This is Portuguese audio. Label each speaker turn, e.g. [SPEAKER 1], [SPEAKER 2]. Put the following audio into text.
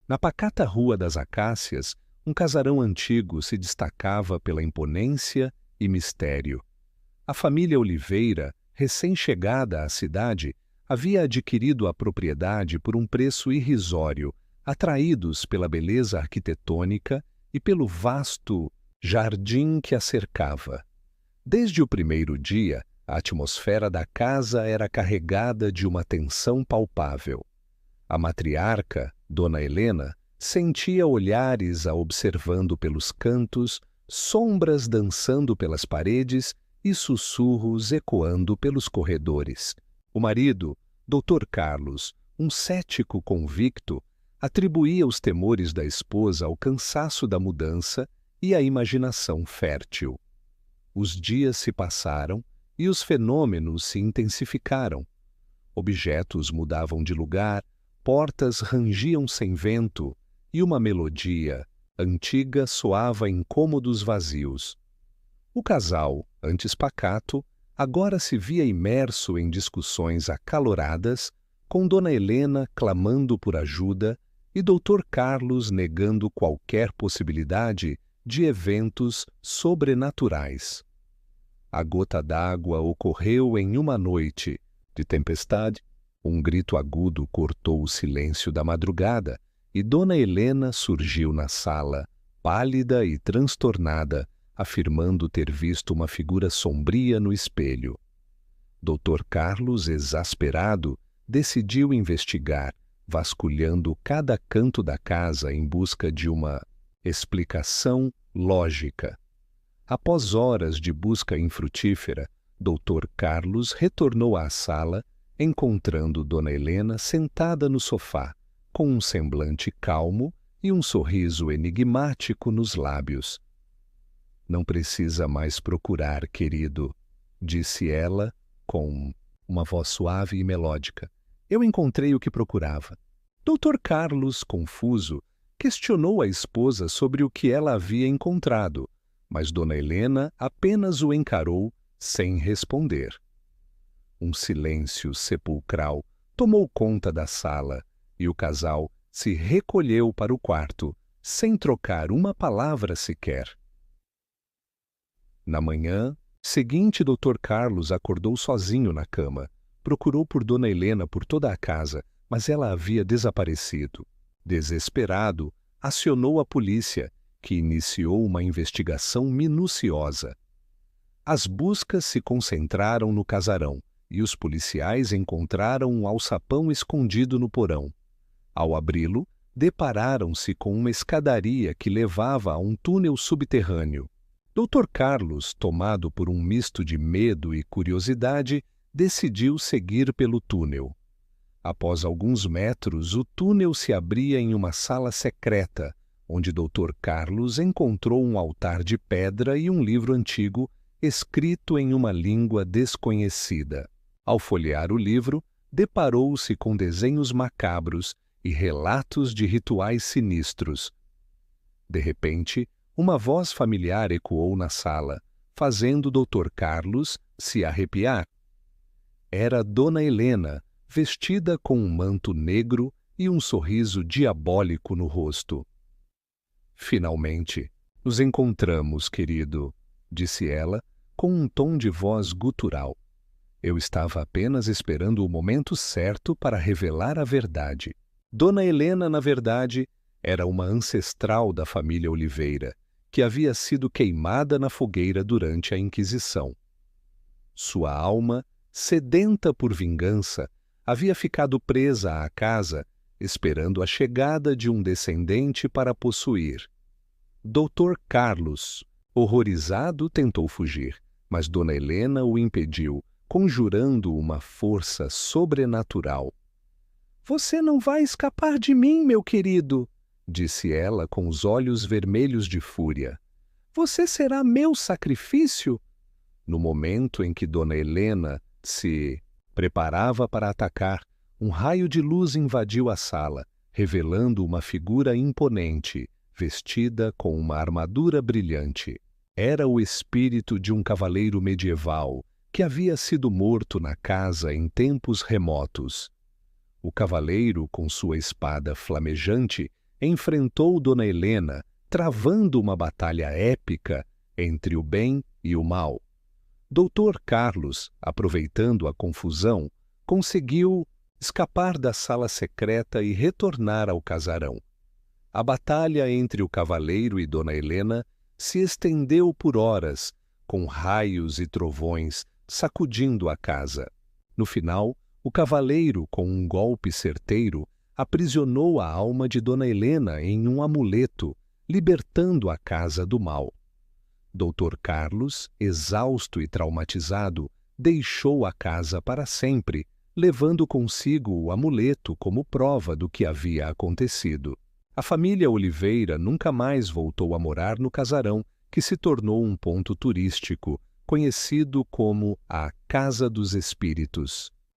[SPEAKER 1] Na pacata Rua das Acácias, um casarão antigo se destacava pela imponência e mistério. A família Oliveira, recém-chegada à cidade, havia adquirido a propriedade por um preço irrisório, atraídos pela beleza arquitetônica e pelo vasto jardim que a cercava. Desde o primeiro dia, a atmosfera da casa era carregada de uma tensão palpável. A matriarca, Dona Helena, sentia olhares a observando pelos cantos, sombras dançando pelas paredes e sussurros ecoando pelos corredores. O marido, Dr. Carlos, um cético convicto, atribuía os temores da esposa ao cansaço da mudança e à imaginação fértil. Os dias se passaram e os fenômenos se intensificaram. Objetos mudavam de lugar, portas rangiam sem vento e uma melodia antiga soava em cômodos vazios. O casal, antes pacato, agora se via imerso em discussões acaloradas, com Dona Helena clamando por ajuda e Dr. Carlos negando qualquer possibilidade de eventos sobrenaturais. A gota d'água ocorreu em uma noite de tempestade. Um grito agudo cortou o silêncio da madrugada e Dona Helena surgiu na sala, pálida e transtornada, afirmando ter visto uma figura sombria no espelho. Dr. Carlos, exasperado, decidiu investigar, vasculhando cada canto da casa em busca de uma explicação lógica. Após horas de busca infrutífera, Dr. Carlos retornou à sala, encontrando Dona Helena sentada no sofá, com um semblante calmo e um sorriso enigmático nos lábios. "Não precisa mais procurar, querido", disse ela com uma voz suave e melódica. "Eu encontrei o que procurava." Dr. Carlos, confuso, questionou a esposa sobre o que ela havia encontrado, mas Dona Helena apenas o encarou sem responder. Um silêncio sepulcral tomou conta da sala e o casal se recolheu para o quarto, sem trocar uma palavra sequer. Na manhã seguinte, Dr. Carlos acordou sozinho na cama. Procurou por Dona Helena por toda a casa, mas ela havia desaparecido. Desesperado, acionou a polícia, que iniciou uma investigação minuciosa. As buscas se concentraram no casarão e os policiais encontraram um alçapão escondido no porão. Ao abri-lo, depararam-se com uma escadaria que levava a um túnel subterrâneo. Dr. Carlos, tomado por um misto de medo e curiosidade, decidiu seguir pelo túnel. Após alguns metros, o túnel se abria em uma sala secreta, onde Dr. Carlos encontrou um altar de pedra e um livro antigo escrito em uma língua desconhecida. Ao folhear o livro, deparou-se com desenhos macabros e relatos de rituais sinistros. De repente, uma voz familiar ecoou na sala, fazendo Dr. Carlos se arrepiar. Era Dona Helena, vestida com um manto negro e um sorriso diabólico no rosto. "Finalmente, nos encontramos, querido", disse ela, com um tom de voz gutural. "Eu estava apenas esperando o momento certo para revelar a verdade." Dona Helena, na verdade, era uma ancestral da família Oliveira, que havia sido queimada na fogueira durante a Inquisição. Sua alma, sedenta por vingança, havia ficado presa à casa, esperando a chegada de um descendente para possuir. Dr. Carlos, horrorizado, tentou fugir, mas Dona Helena o impediu, conjurando uma força sobrenatural. "Você não vai escapar de mim, meu querido", disse ela com os olhos vermelhos de fúria. "Você será meu sacrifício?" No momento em que Dona Helena se preparava para atacar, um raio de luz invadiu a sala, revelando uma figura imponente, vestida com uma armadura brilhante. Era o espírito de um cavaleiro medieval que havia sido morto na casa em tempos remotos. O cavaleiro, com sua espada flamejante, enfrentou Dona Helena, travando uma batalha épica entre o bem e o mal. Dr. Carlos, aproveitando a confusão, conseguiu escapar da sala secreta e retornar ao casarão. A batalha entre o cavaleiro e Dona Helena se estendeu por horas, com raios e trovões sacudindo a casa. No final, o cavaleiro, com um golpe certeiro, aprisionou a alma de Dona Helena em um amuleto, libertando a casa do mal. Dr. Carlos, exausto e traumatizado, deixou a casa para sempre, levando consigo o amuleto como prova do que havia acontecido. A família Oliveira nunca mais voltou a morar no casarão, que se tornou um ponto turístico, conhecido como a Casa dos Espíritos.